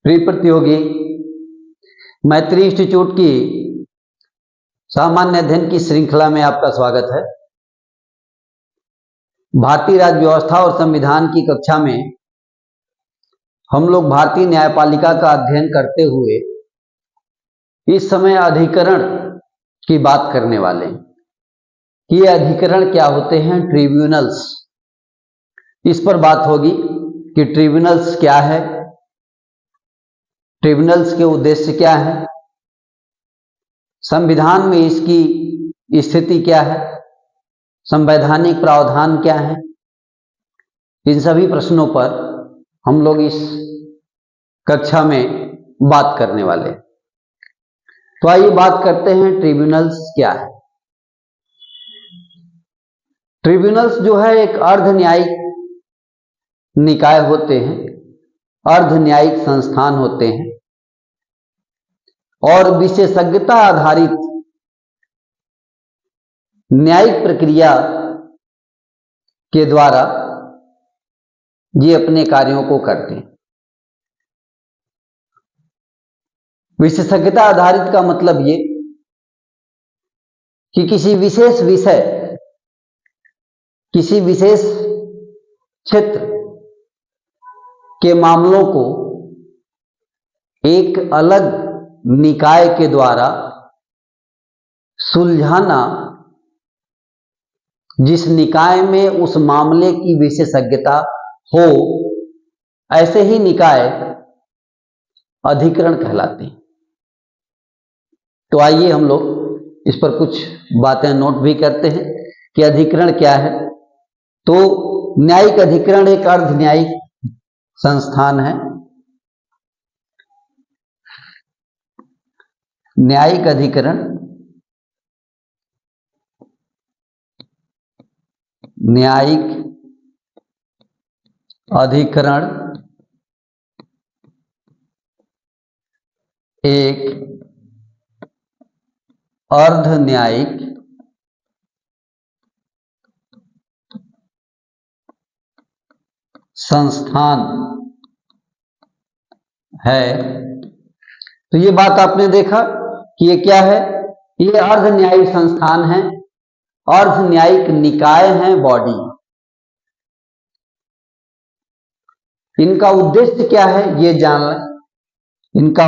प्रिय प्रतियोगी, मैत्री इंस्टीट्यूट की सामान्य अध्ययन की श्रृंखला में आपका स्वागत है। भारतीय राज्य व्यवस्था और संविधान की कक्षा में हम लोग भारतीय न्यायपालिका का अध्ययन करते हुए इस समय अधिकरण की बात करने वाले हैं कि ये अधिकरण क्या होते हैं। ट्रिब्यूनल्स, इस पर बात होगी कि ट्रिब्यूनल्स क्या है, ट्रिब्यूनल्स के उद्देश्य क्या है, संविधान में इसकी स्थिति क्या है, संवैधानिक प्रावधान क्या है। इन सभी प्रश्नों पर हम लोग इस कक्षा में बात करने वाले हैं। तो आइए बात करते हैं ट्रिब्यूनल्स क्या है। ट्रिब्यूनल्स जो है एक अर्ध न्यायिक निकाय होते हैं, अर्ध न्यायिक संस्थान होते हैं और विशेषज्ञता आधारित न्यायिक प्रक्रिया के द्वारा ये अपने कार्यों को करते हैं। विशेषज्ञता आधारित का मतलब ये कि किसी विशेष विषय, किसी विशेष क्षेत्र के मामलों को एक अलग निकाय के द्वारा सुलझाना, जिस निकाय में उस मामले की विशेषज्ञता हो, ऐसे ही निकाय अधिकरण कहलाते हैं। तो आइए हम लोग इस पर कुछ बातें नोट भी करते हैं कि अधिकरण क्या है। तो न्यायिक अधिकरण एक अर्ध न्यायिक संस्थान है। न्यायिक अधिकरण, न्यायिक अधिकरण एक अर्ध न्यायिक संस्थान है। तो ये बात आपने देखा कि ये क्या है, ये अर्ध न्यायिक संस्थान है, अर्ध न्यायिक निकाय है, बॉडी। इनका उद्देश्य क्या है ये जान लें। इनका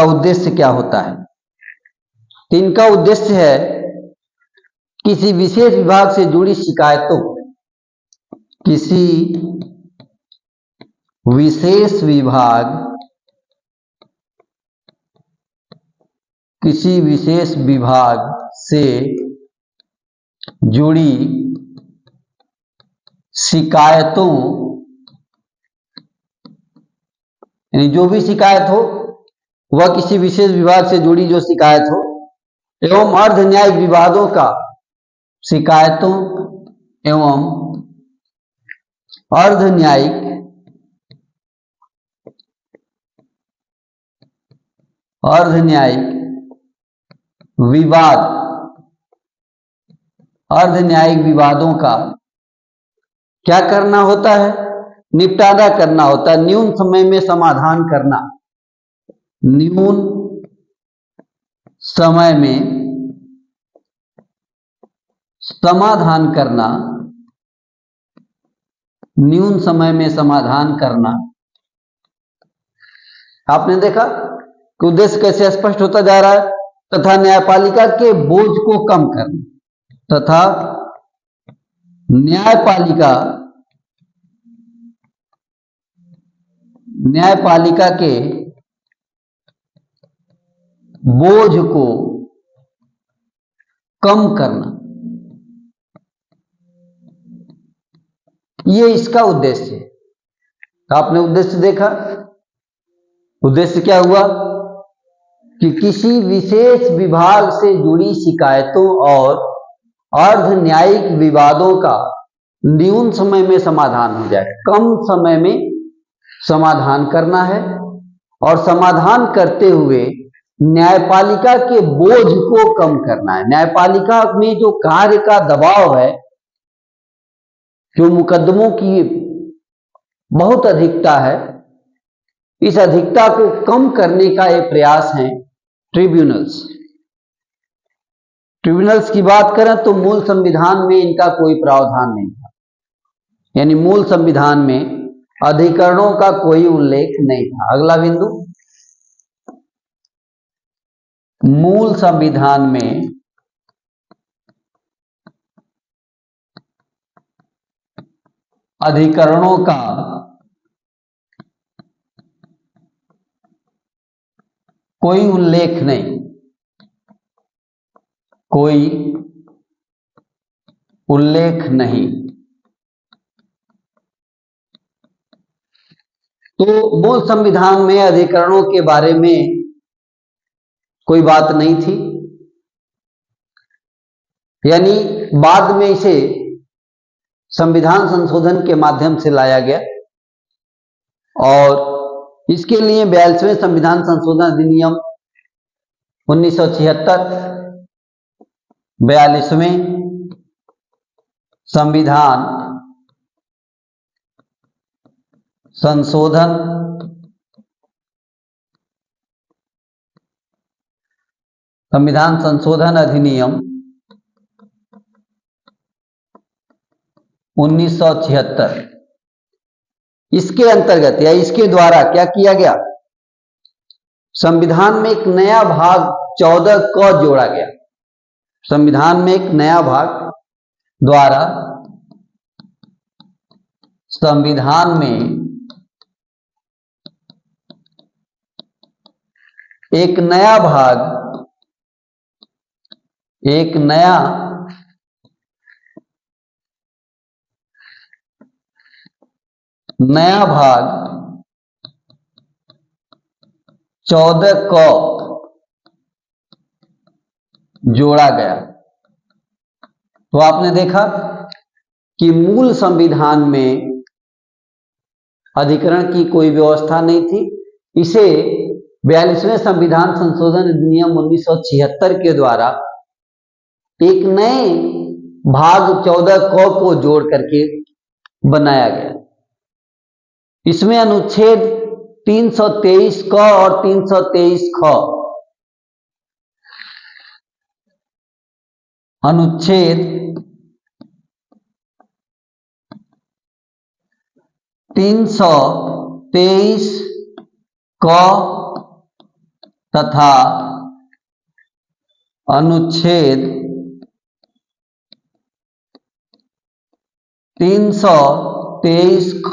उद्देश्य क्या होता है। तो इनका उद्देश्य है किसी विशेष विभाग से जुड़ी शिकायतों, किसी विशेष विभाग से जुड़ी शिकायतों, यानी जो भी शिकायत हो वह किसी विशेष विभाग से जुड़ी जो शिकायत हो, एवं अर्ध न्यायिक विवादों का, शिकायतों एवं अर्ध न्यायिक विवाद, अर्ध न्यायिक विवादों का क्या करना होता है, निपटारा करना होता है, न्यून समय में समाधान करना, न्यून समय में समाधान करना, न्यून समय में समाधान करना। आपने देखा कि उद्देश्य कैसे स्पष्ट होता जा रहा है। तथा न्यायपालिका के बोझ को कम करना, तथा न्यायपालिका के बोझ को कम करना, ये इसका उद्देश्य है। तो आपने उद्देश्य देखा। उद्देश्य क्या हुआ कि किसी विशेष विभाग से जुड़ी शिकायतों और अर्ध न्यायिक विवादों का न्यून समय में समाधान हो जाए, कम समय में समाधान करना है, और समाधान करते हुए न्यायपालिका के बोझ को कम करना है। न्यायपालिका में जो कार्य का दबाव है, जो मुकदमों की बहुत अधिकता है। इस अधिकता को कम करने का ये प्रयास है ट्रिब्यूनल्स। ट्रिब्यूनल्स की बात करें तो मूल संविधान में इनका कोई प्रावधान नहीं था, यानी मूल संविधान में अधिकरणों का कोई उल्लेख नहीं था। अगला बिंदु, मूल संविधान में अधिकरणों का कोई उल्लेख नहीं, कोई उल्लेख नहीं। तो मूल संविधान में अधिकरणों के बारे में कोई बात नहीं थी, यानी बाद में इसे संविधान संशोधन के माध्यम से लाया गया और इसके लिए 42वें संविधान संशोधन अधिनियम 1976, 42वें संविधान संशोधन अधिनियम 1976, इसके अंतर्गत या इसके द्वारा क्या किया गया, संविधान में एक नया भाग 14 क जोड़ा गया। संविधान में एक नया भाग द्वारा संविधान में एक नया भाग, एक नया भाग 14 क जोड़ा गया। तो आपने देखा कि मूल संविधान में अधिकरण की कोई व्यवस्था नहीं थी। इसे 42वें संविधान संशोधन अधिनियम 1976 के द्वारा एक नए भाग 14 क को जोड़ करके बनाया गया। इसमें अनुच्छेद 323 क और 323 ख, अनुच्छेद 323 क तथा अनुच्छेद 323 ख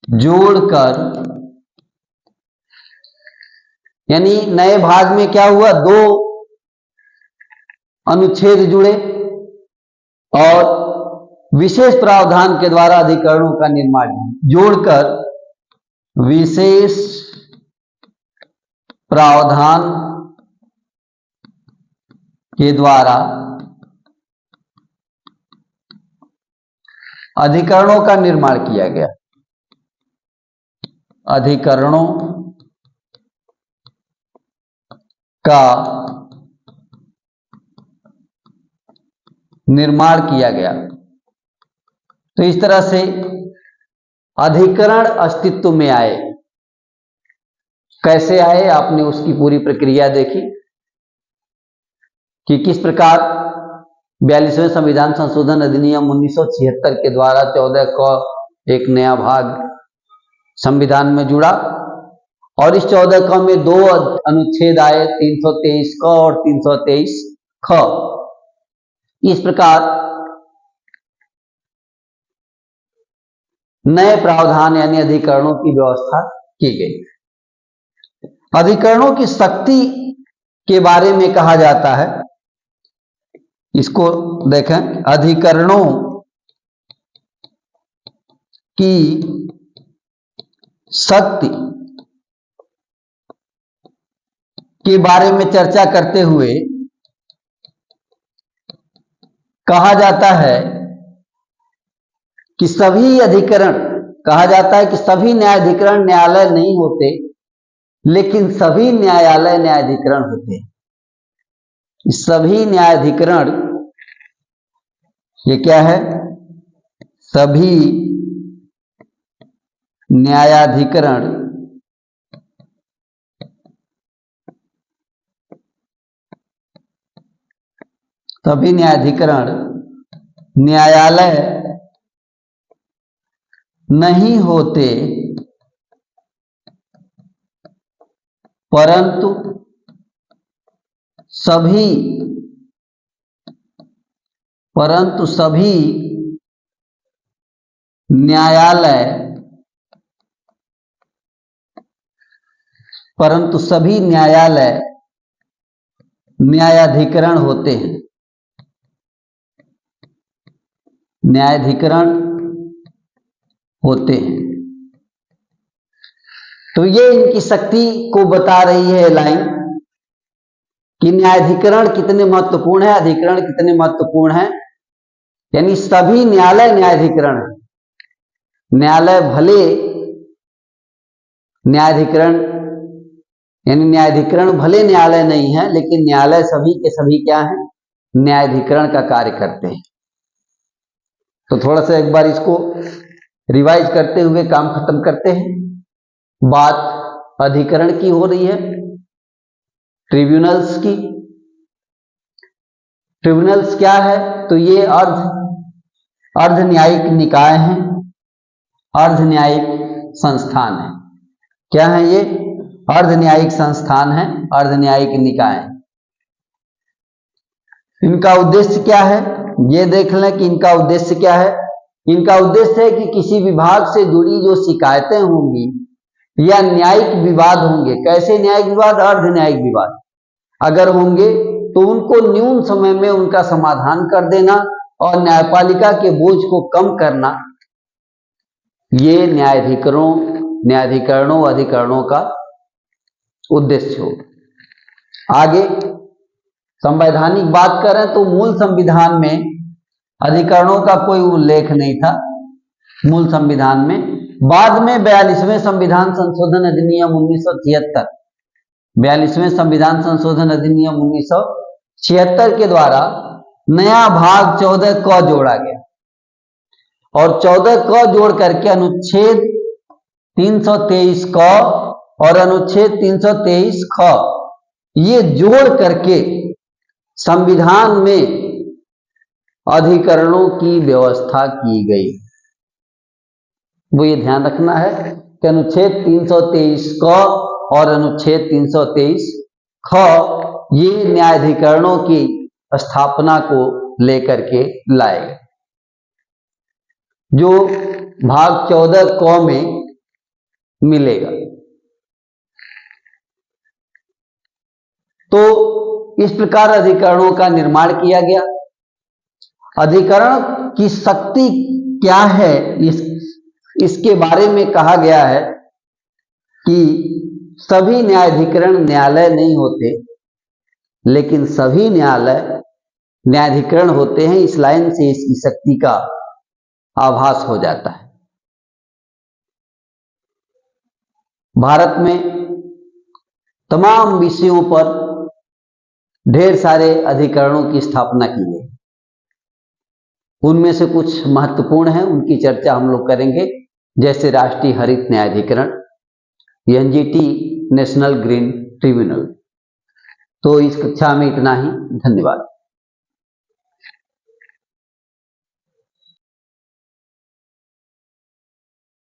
जोड़कर, यानी नए भाग में क्या हुआ, 2 अनुच्छेद जुड़े और विशेष प्रावधान के द्वारा अधिकरणों का निर्माण जोड़कर विशेष प्रावधान के द्वारा अधिकरणों का निर्माण किया गया। अधिकरणों का निर्माण किया गया। तो इस तरह से अधिकरण अस्तित्व में आए। कैसे आए, आपने उसकी पूरी प्रक्रिया देखी कि किस प्रकार 42वें संविधान संशोधन अधिनियम 1976 के द्वारा 14 क एक नया भाग संविधान में जुड़ा और इस 14 क में 2 अनुच्छेद आए, 323 क और 323 ख। इस प्रकार नए प्रावधान यानी अधिकरणों की व्यवस्था की गई। अधिकरणों की शक्ति के बारे में कहा जाता है, इसको देखें, अधिकरणों की शक्ति के बारे में चर्चा करते हुए कहा जाता है कि सभी अधिकरण, कहा जाता है कि सभी न्यायाधिकरण न्यायालय नहीं होते, लेकिन सभी न्यायालय न्यायाधिकरण होते हैं। सभी न्यायाधिकरण, ये क्या है, सभी न्यायाधिकरण सभी न्यायाधिकरण न्यायालय नहीं होते, परंतु सभी न्यायालय न्यायाधिकरण होते हैं, न्यायाधिकरण होते हैं। तो ये इनकी शक्ति को बता रही है लाइन कि न्यायाधिकरण कितने महत्वपूर्ण है, अधिकरण कितने महत्वपूर्ण है। यानी सभी न्यायालय न्यायाधिकरण है। न्यायालय भले न्यायाधिकरण यानी न्यायाधिकरण भले न्यायालय नहीं है, लेकिन न्यायालय सभी के सभी क्या है, न्यायाधिकरण का कार्य करते हैं। तो थोड़ा सा एक बार इसको रिवाइज करते हुए काम खत्म करते हैं। बात अधिकरण की हो रही है, ट्रिब्यूनल्स की। ट्रिब्यूनल्स क्या है, तो ये अर्ध न्यायिक निकाय हैं, अर्ध न्यायिक संस्थान है। क्या है ये? अर्ध न्यायिक संस्थान है, अर्ध न्यायिक निकाय है। इनका उद्देश्य क्या है, ये देख लें कि इनका उद्देश्य क्या है। इनका उद्देश्य है कि किसी विभाग से जुड़ी जो शिकायतें होंगी या न्यायिक विवाद होंगे, कैसे न्यायिक विवाद, अर्ध न्यायिक विवाद अगर होंगे तो उनको न्यून समय में उनका समाधान कर देना और न्यायपालिका के बोझ को कम करना, ये न्यायाधिकरणों अधिकरणों का उद्देश्य हो। आगे संवैधानिक बात करें तो मूल संविधान में अधिकरणों का कोई उल्लेख नहीं था। मूल संविधान में बाद में 42वें संविधान संशोधन अधिनियम 1976, 42वें संविधान संशोधन अधिनियम 1976 के द्वारा नया भाग 14 क जोड़ा गया और 14 क जोड़ करके अनुच्छेद 323 क और अनुच्छेद 323 ख ये जोड़ करके संविधान में अधिकरणों की व्यवस्था की गई। वो ये ध्यान रखना है कि अनुच्छेद 323 क और अनुच्छेद 323 ख ये न्यायाधिकरणों की स्थापना को लेकर के लाए गए, जो भाग 14 क में मिलेगा। तो इस प्रकार अधिकरणों का निर्माण किया गया। अधिकरण की शक्ति क्या है, इसके बारे में कहा गया है कि सभी न्यायाधिकरण न्यायालय नहीं होते, लेकिन सभी न्यायालय न्यायाधिकरण होते हैं। इस लाइन से इसकी शक्ति का आभास हो जाता है। भारत में तमाम विषयों पर ढेर सारे अधिकरणों की स्थापना की गई। उनमें से कुछ महत्वपूर्ण हैं, उनकी चर्चा हम लोग करेंगे, जैसे राष्ट्रीय हरित न्यायाधिकरण, एनजीटी नेशनल ग्रीन ट्रिब्यूनल। तो इस कक्षा में इतना ही। धन्यवाद।